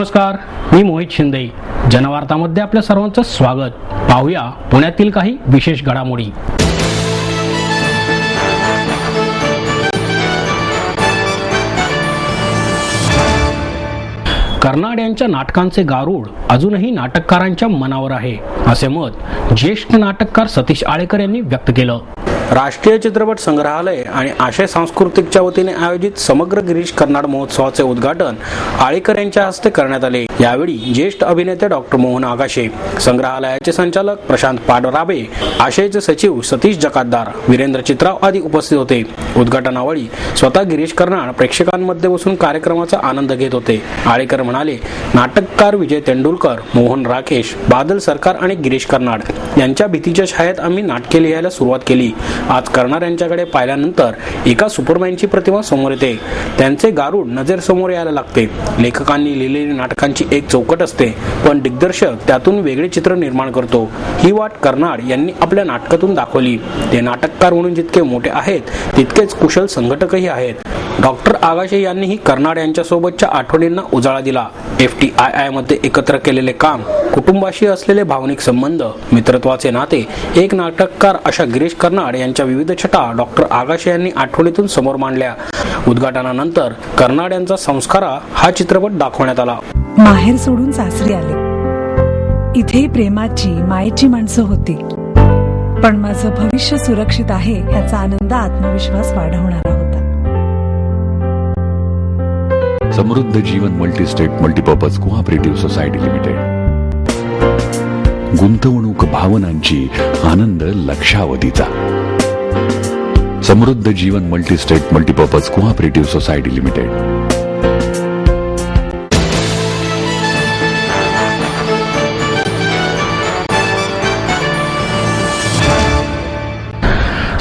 नमस्कार, मी मोहित शिंदे. जनवार्तामध्ये आपल्या सर्वांचं स्वागत. पाहूया पुण्यातील काही विशेष घडामोडी. कर्नाड यांच्या नाटकांचे गारूड अजूनही नाटककारांच्या मनावर आहे, असे मत ज्येष्ठ नाटककार सतीश आळेकर यांनी व्यक्त केलं. राष्ट्रीय चित्रपट संग्रहालय आणि आशय सांस्कृतिकच्या वतीने आयोजित समग्र गिरीश कर्नाड महोत्सवाचे उद्घाटन आळेकर यांच्या हस्ते करण्यात आले. यावेळी ज्येष्ठ अभिनेते डॉक्टर मोहन आगाशे, संग्रहालयाचे संचालक प्रशांत पाडराबे, आशयचे सचिव सतीश जकातदार, वीरेंद्र चित्राव आदी उपस्थित होते. उद्घाटनावेळी स्वतः गिरीश कर्नाड प्रेक्षकांमध्ये बसून कार्यक्रमाचा आनंद घेत होते. आळेकर म्हणाले, नाटककार विजय तेंडुलकर, मोहन राकेश, बादल सरकार आणि गिरीश कर्नाड यांच्या भीतीच्या छायेत आम्ही नाटके लिहायला सुरुवात केली. आज कर्नाड यांच्याकडे पाहिल्यानंतर एका सुपरमॅनची प्रतिमा समोर येते. त्यांचे गारूड नजर समोर यायला लागते. लेखकांनी लिहिलेली नाटकांची एक चौकट असते, पण दिग्दर्शक त्यातून वेगळे चित्र निर्माण करतो. ही वाट कर्नाड यांनी आपल्या नाटकातून दाखवली. ते नाटककार म्हणून जितके मोठे आहेत तितकेच कुशल संघटकही आहेत. डॉक्टर आगाशे यांनीही कर्नाड यांच्यासोबतच्या आठवणींना उजाळा दिला. FTII मध्ये एकत्र केलेले काम, कुटुंबाशी असलेले भावनिक संबंध, मित्रत्वाचे नाते, एक नाटककार अशा गिरीश कर्नाड यांच्या विविध छटा डॉक्टर आगाशे यांनी आठवणीतून समोर मांडल्या. उद्घाटनानंतर कर्नाड यांचा संस्कारा हा चित्रपट दाखवण्यात आला. माहेर सोडून सासरी आले. इथे प्रेमाची, मायेची माणसं होती, पण माझं भविष्य सुरक्षित आहे याचा आनंद, आत्मविश्वास वाढवणारा होता. Samruddha Jeevan multistate multipurpose cooperative society limited. गुंतवणूक भावनांची, आनंद लक्षावधीचा. Samruddha Jeevan multistate multipurpose cooperative society limited.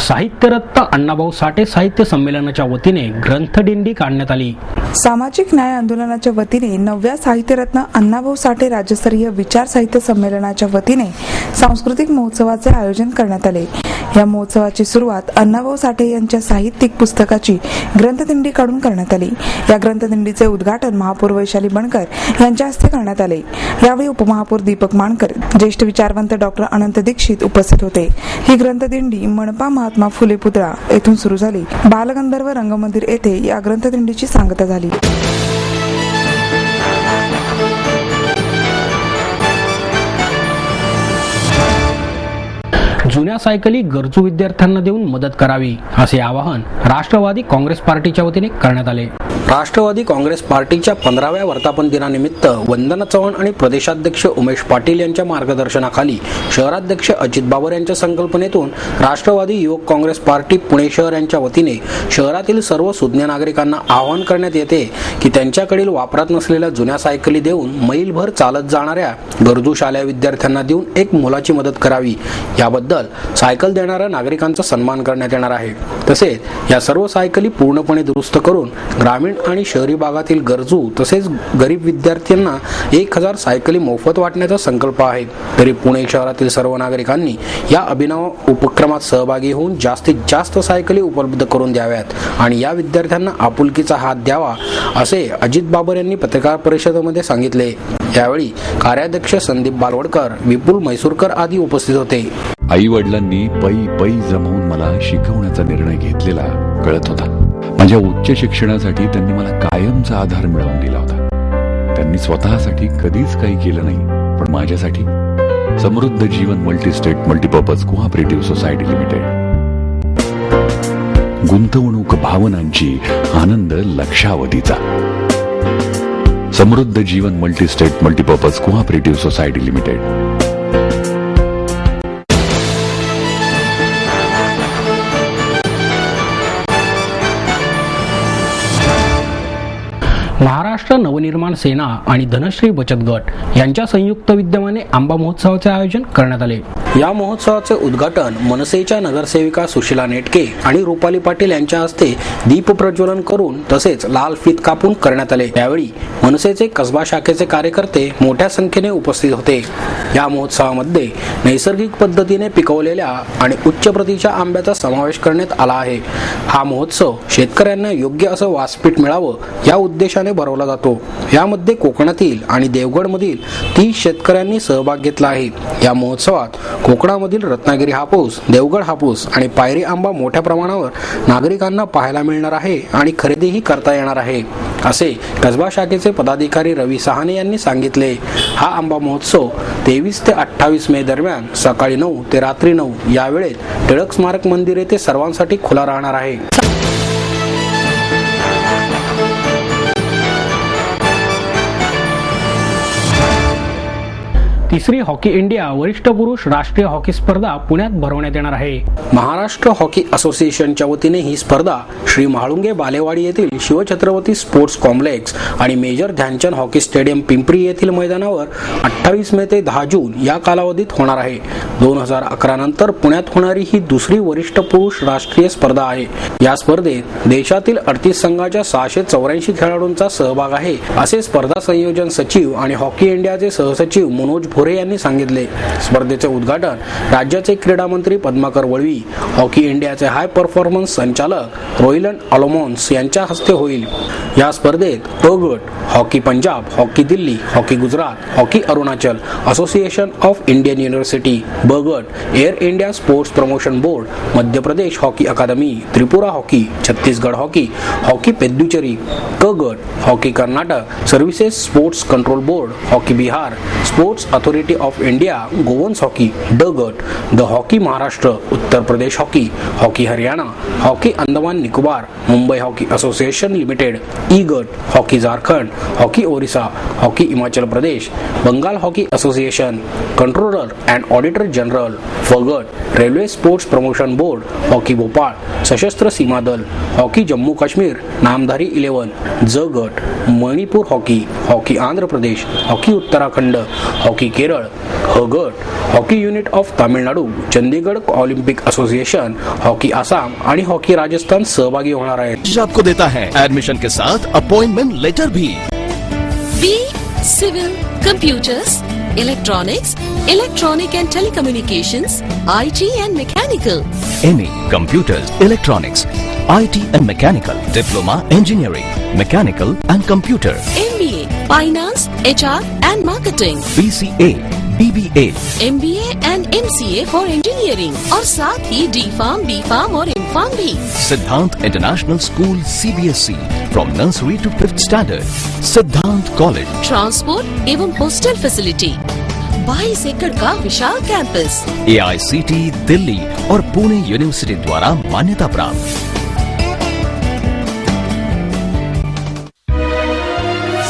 साहित्यरत्न अण्णाभाऊ साठे साहित्य संमेलनाच्या वतीने ग्रंथदिंडी काढण्यात आली. सामाजिक न्याय आंदोलनाच्या वतीने 9व्या साहित्यरत्न अण्णाभाऊ साठे राज्यस्तरीय विचार साहित्य संमेलनाच्या वतीने सांस्कृतिक महोत्सवाचे आयोजन करण्यात आले. या महोत्सवाची सुरुवात अण्णाभाऊ साठे यांच्या साहित्यिक पुस्तकाची ग्रंथदिंडी काढून करण्यात आली. या ग्रंथदिंडीचे उद्घाटन महापौर वैशाली बणकर यांच्या हस्ते करण्यात आले. यावेळी उपमहापौर दीपक माणकर, ज्येष्ठ विचारवंत डॉक्टर अनंत दीक्षित उपस्थित होते. ही ग्रंथदिंडी मनपा महात्मा फुले पुतळा येथून सुरू झाली. बालगंधर्व रंगमंदिर येथे या ग्रंथदिंडीची सांगता झाली. जुन्या सायकली गरजू विद्यार्थ्यांना देऊन मदत करावी, असे आवाहन राष्ट्रवादी काँग्रेस पार्टीच्या वतीने करण्यात आले. राष्ट्रवादी काँग्रेस पार्टीच्या 15व्या वर्धापन दिनानिमित्त वंदना चव्हाण आणि प्रदेशाध्यक्ष उमेश पाटील यांच्या मार्गदर्शनाखाली शहराध्यक्ष अजित बाबर यांच्या संकल्पनेतून राष्ट्रवादी युवक काँग्रेस पार्टी पुणे शहर यांच्या वतीने शहरातील सर्व सुज्ञ नागरिकांना आवाहन करण्यात येते की त्यांच्याकडील वापरात नसलेल्या जुन्या सायकली देऊन मैलभर चालत जाणाऱ्या गरजू शालेय विद्यार्थ्यांना देऊन एक मोलाची मदत करावी. याबद्दल सायकल देणाऱ्या नागरिकांचा सन्मान करण्यात येणार आहे. तसेच या सर्व सायकली पूर्णपणे दुरुस्त करून ग्रामीण आणि शहरी भागातील गरजू तसेच गरीब विद्यार्थ्यांना 1000 सायकली मोफत वाटण्याचा संकल्प आहे. तरी पुणे शहरातील सर्व नागरिकांनी या अभिनव उपक्रमात सहभागी होऊन जास्तीत जास्त सायकली उपलब्ध करून द्याव्यात आणि या विद्यार्थ्यांना आपुलकीचा हात द्यावा, असे अजित बाबर यांनी पत्रकार परिषदेमध्ये सांगितले. यावेळी कार्याध्यक्ष संदीप बालवडकर, विपुल मैसूरकर आदी उपस्थित होते. आई वडिलांनी पै जमवून मला शिकवण्याचा निर्णय घेतलेला कळत होता. माझ्या उच्च शिक्षणासाठी त्यांनी मला कायमचा आधार मिळवून दिला होता. त्यांनी स्वतःसाठी कधीच काही केलं नाही, पण माझ्यासाठी Samruddha Jeevan multistate multipurpose cooperative society limited. गुंतवणूक भावनांची, आनंद लक्षावधीचा. Samruddha Jeevan multistate multipurpose cooperative society limited. Maharashtra Navnirman Sena आणि धनश्री बचत गट यांच्या संयुक्त विद्यमाने आंबा महोत्सवाचे आयोजन करण्यात आले. या महोत्सवाचे उद्घाटन मनसेच्या नगरसेविका सुशीला नेटके आणि रुपाली पाटील यांच्या हस्ते दीप प्रज्वलन करून तसेच लाल फीत कापून करण्यात आले. यावेळी मनसेचे कसबा शाखेचे कार्यकर्ते मोठ्या संख्येने उपस्थित होते. या महोत्सवामध्ये नैसर्गिक पद्धतीने पिकवलेल्या आणि उच्च प्रतीच्या आंब्याचा समावेश करण्यात आला आहे. हा महोत्सव शेतकऱ्यांना योग्य असं व्यासपीठ मिळावं या उद्देशाने उत्साहाने भरवला जातो। यामध्ये कोकणातील आणि देवगडमधील 30 शेतकऱ्यांनी सहभाग घेतला आहे। या महोत्सवात कोकणामधील रत्नागिरी हापूस, देवगड हापूस आणि पायरी आंबा मोठ्या प्रमाणावर नागरिकांना पाहायला मिळणार आहे आणि खरेदीही करता येणार आहे, असे कसबा शाखेचे पदाधिकारी रवी सहाने यांनी सांगितले। हा आंबा महोत्सव 23 ते 28 मे दरम्यान सकाळी 9 ते रात्री 9 या वेळेत टिळक स्मारक मंदिर येथे सर्वांसाठी खुला राहणार आहे। तिसरी हॉकी इंडिया वरिष्ठ पुरुष राष्ट्रीय हॉकी स्पर्धा पुण्यात भरवण्यात येणार आहे। महाराष्ट्र हॉकी असोसिएशनच्या वतीने ही स्पर्धा श्री म्हाळुंगे बालेवाडी येथील शिवछत्रपती स्पोर्ट्स कॉम्प्लेक्स आणि major Dhyanchand hockey stadium Pimpri येथील मैदानावर 28 मे ते 10 जून या कालावधीत होणार आहे। 2011 नंतर पुण्यात होणारी ही दुसरी वरिष्ठ पुरुष राष्ट्रीय स्पर्धा आहे। या स्पर्धेत देशातील 38 संघाच्या 684 खेळाडूंचा सहभाग आहे, असे स्पर्धा संयोजन सचिव आणि हॉकी इंडियाचे सहसचिव मनोज भोरे यांनी सांगितले। स्पर्धेचे उद्घाटन राज्याचे क्रीडा मंत्री पद्माकर वळवी, हॉकी इंडियाचे हाय परफॉर्मन्स संचालक रोहिलन अलोमोन्स यांच्या हस्ते होईल। या स्पर्धेत प गट hockey Punjab, hockey Delhi, hockey Gujarat, hockey Arunachal, association of Indian university, ब गट Air India sports promotion board, Madhya Pradesh hockey academy, Tripura hockey, Chhattisgarh hockey, hockey Puducherry, क गट hockey Karnataka services sports control board, hockey Bihar, sports authority of India, Goans hockey, ड गट the hockey Maharashtra, Uttar Pradesh hockey, hockey Haryana, hockey Andaman Nicobar, Mumbai hockey association limited, ई गट hockey Jharkhand, hockey Orissa, hockey Himachal Pradesh, Bengal hockey association, controller and auditor general, फ गट railway sports promotion board, hockey Bhopal, Sashastra Seema दल, hockey Jammu Kashmir, नामधारी 11, ज गट Manipur hockey, hockey Andhra Pradesh, hockey Uttarakhand, hockey Kerala, ह गट hockey unit of Tamil Nadu, Chandigarh Olympic association, hockey Assam आणि हॉकी राजस्थान सहभागी होणार आहेत। आपको देता है एडमिशन के साथ अपॉइंटमेंट लेटर भी। B civil, computers, electronics, electronic and telecommunications, IT and mechanical, MA Computers, Electronics, IT and Mechanical, Diploma Engineering, Mechanical and Computer, MBA Finance, HR and Marketing, BCA, BBA, MBA and MCA for Engineering और साथ ही D.Pharm, B.Pharm और M.Pharm भी। सिद्धांत international school CBSE from nursery to 5th standard, सिद्धांत college, transport एवं hostel facility, 22 एकड़ का विशाल campus, AICT Delhi और पुणे यूनिवर्सिटी द्वारा मान्यता प्राप्त।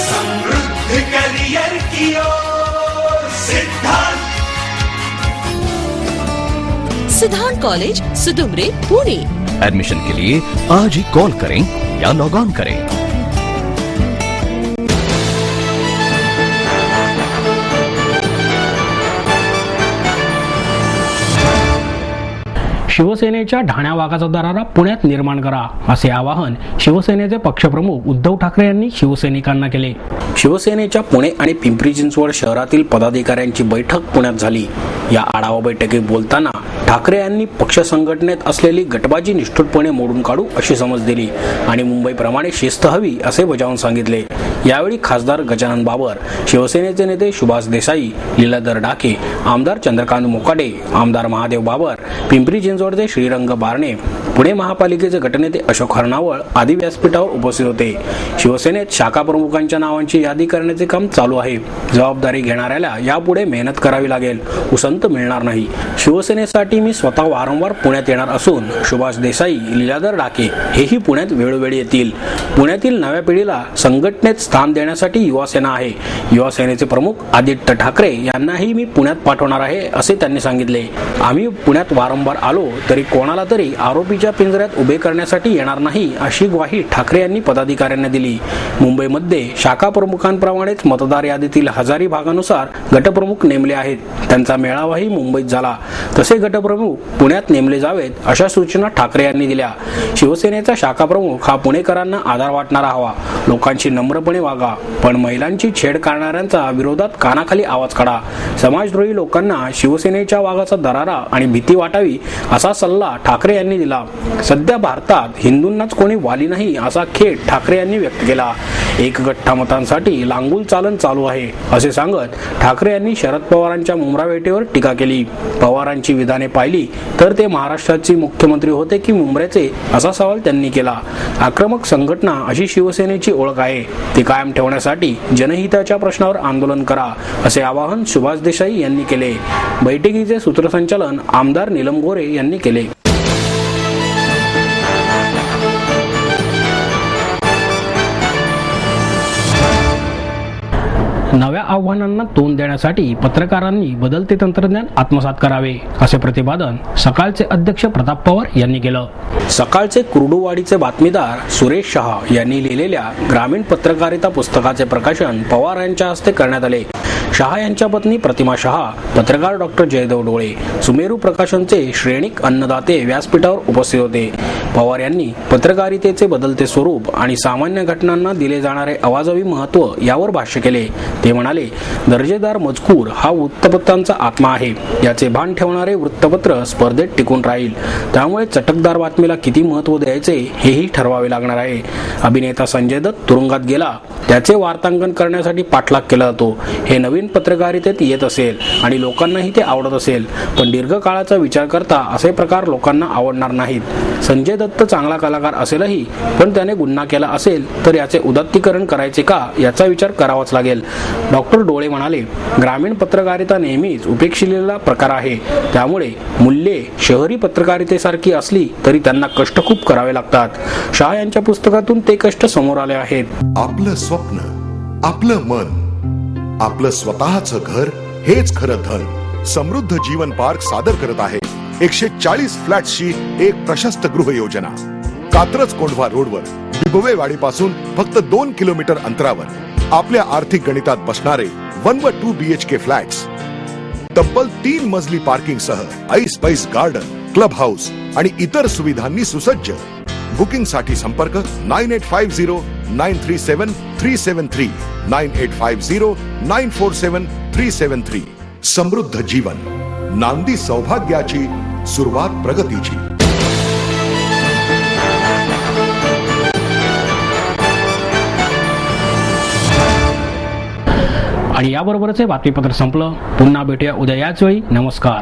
समृद्ध करियर की ओर सिद्धांत कॉलेज सुदुमरे पुणे। एडमिशन के लिए आज ही कॉल करें या लॉग ऑन करें। शिवसेनेच्या ढाण्या वाघाचा दरारा पुण्यात निर्माण करा, असे आवाहन शिवसेनेचे पक्षप्रमुख उद्धव ठाकरे यांनी शिवसैनिकांना केले। शिवसेनेच्या पुणे आणि पिंपरी चिंचवड शहरातील पदाधिकाऱ्यांची बैठक पुण्यात झाली। या आढावा बैठकीत बोलताना ठाकरे यांनी पक्ष संघटनेत असलेली गटबाजी निष्ठुरपणे मोडून काढू अशी समज दिली आणि मुंबईप्रमाणे शिस्त हवी असे बजावून सांगितले। यावेळी खासदार गजानन बाबर, शिवसेनेचे नेते सुभाष देसाई, लीलाधर डाके, आमदार चंद्रकांत मोकाटे, आमदार महादेव बाबर, पिंपरी चिंचवडचे श्रीरंग बारणे, पुणे महापालिकेचे गटनेते अशोक हरणावळ आदी व्यासपीठावर उपस्थित होते। शिवसेनेत शाखा प्रमुखांच्या नावांची यादी करण्याचे काम चालू आहे। जबाबदारी घेणाऱ्याला यापुढे मेहनत करावी लागेल, उसंत मिळणार नाही। शिवसेनेसाठी मी स्वतः वारंवार पुण्यात येणार असून सुभाष देसाई, लीलाधर डाके हेही पुण्यात वेळोवेळी येतील। पुण्यातील नव्या पिढीला संघटनेत स्थान देण्यासाठी युवासेना आहे। युवासेनेचे प्रमुख आदित्य ठाकरे यांनाही मी पुण्यात पाठवणार आहे असे त्यांनी सांगितले। आम्ही पुण्यात वारंवार आलो तरी कोणाला तरी आरोपीच्या पिंजऱ्यात उभे करण्यासाठी येणार नाही अशी ग्वाही ठाकरे यांनी पदाधिकाऱ्यांना दिली। मुंबईमध्ये शाखा प्रमुखांप्रमाणेच मतदार यादीतील हजारी भागानुसार गटप्रमुख नेमले आहेत। त्यांचा मेळावाही मुंबईत झाला। तसे गटप्रमुख पुण्यात नेमले जावेत अशा सूचना ठाकरे यांनी दिल्या। शिवसेनेचा शाखा प्रमुख हा पुणेकरांना आधार वाटणारा हवा, लोकांशी नम्रपणे वागा, पण महिलांची छेड करणाऱ्यांचा विरोधात कानाखाली आवाज काढा। समाजद्रोही लोकांना शिवसेनेच्या वाघाचा दरारा आणि भीती वाटावी असा सल्ला ठाकरे यांनी दिला। सध्या भारतात हिंदूंनाच कोणी वाली नाही असा खेद ठाकरे यांनी व्यक्त केला। एक गठ्ठा मतांसाठी लांगुल चालन चालू आहे असे सांगत ठाकरे यांनी शरद पवारांच्या मुंब्रा भेटीवर टीका केली. पवारांची विधाने पाहिली तर ते महाराष्ट्राचे मुख्यमंत्री होते की मुंब्र्याचे असा सवाल त्यांनी केला. आक्रमक संघटना अशी शिवसेनेची ओळख आहे, ती कायम ठेवण्यासाठी जनहिताच्या प्रश्नावर आंदोलन करा असे आवाहन सुभाष देसाई यांनी केले. बैठकीचे सूत्रसंचालन आमदार नीलम गोरे यांनी केले. नव्या आव्हानांना तोंड देण्यासाठी पत्रकारांनी बदलते तंत्रज्ञान आत्मसात करावे असे प्रतिपादन सकाळचे अध्यक्ष प्रताप पवार यांनी केलं. सकाळचे कुर्डुवाडीचे बातमीदार सुरेश शहा यांनी लिहिलेल्या ग्रामीण पत्रकारिता पुस्तकाचे प्रकाशन पवार यांच्या हस्ते करण्यात आले. शहा यांच्या पत्नी प्रतिमा शहा, पत्रकार डॉक्टर जयदेव डोळे, सुमेरू प्रकाशनचे श्रेणिक अन्नदाते व्यासपीठावर उपस्थित होते. पवार यांनी पत्रकारितेचे बदलते स्वरूप आणि सामान्य घटनांना दिले जाणारे अवाजवी महत्त्व यावर भाष्य केले. ते म्हणाले, दर्जेदार मजकूर हा वृत्तपत्रांचा आत्मा आहे. याचे भान ठेवणारे वृत्तपत्र स्पर्धेत टिकून राहील. त्यामुळे चटकदार बातमीला किती महत्त्व द्यायचे हेही ठरवावे लागणार आहे. अभिनेता संजय दत्त तुरुंगात गेला, त्याचे वार्तांकन करण्यासाठी पाठलाग केला जातो. हे नवीन पत्रकारितेत येत असेल आणि लोकांनाही ते आवडत असेल, पण दीर्घकाळाचा विचार करता असे प्रकार लोकांना आवडणार नाहीत. संजय दत्त चांगला कलाकार असेलही, पण त्याने गुन्हा केला असेल तर याचे उदात्तीकरण करायचे का याचा विचार करावाच लागेल. डॉक्टर डोळे म्हणाले, ग्रामीण पत्रकारिता नेहमीच उपेक्षिलेला प्रकार आहे. त्यामुळे मूल्ये शहरी पत्रकारितेसारखी असली तरी त्यांना कष्ट खूप करावे लागतात. शहा यांच्या पुस्तकातून ते कष्ट समोर आले आहेत. आपलं स्वप्न, आपलं मन, आपलं स्वतःचं घर हेच खरं धन. समृद्ध जीवन पार्क सादर करत आहे 140 फ्लॅट्सची एक प्रशस्त गृह योजना. कात्रज कोंढवा रोडवर बिबवेवाडीपासून फक्त 2 किलोमीटर अंतरावर आपल्या आर्थिक गणितात बसणारे 1 व 2 BHK फ्लॅट्स. तब्बल 3 मजली पार्किंग सह ऐस पैस गार्डन, क्लब हाऊस आणि इतर सुविधांनी सुसज्ज. बुकिंग साठी संपर्क 9850937373 9850947373. समृद्ध जीवन, नांदी सौभाग्याची, सुरुवात प्रगतीची. आणि याबरोबरच हे बातमीपत्र संपलं. पुन्हा भेटूया उद्या याच वेळी. नमस्कार.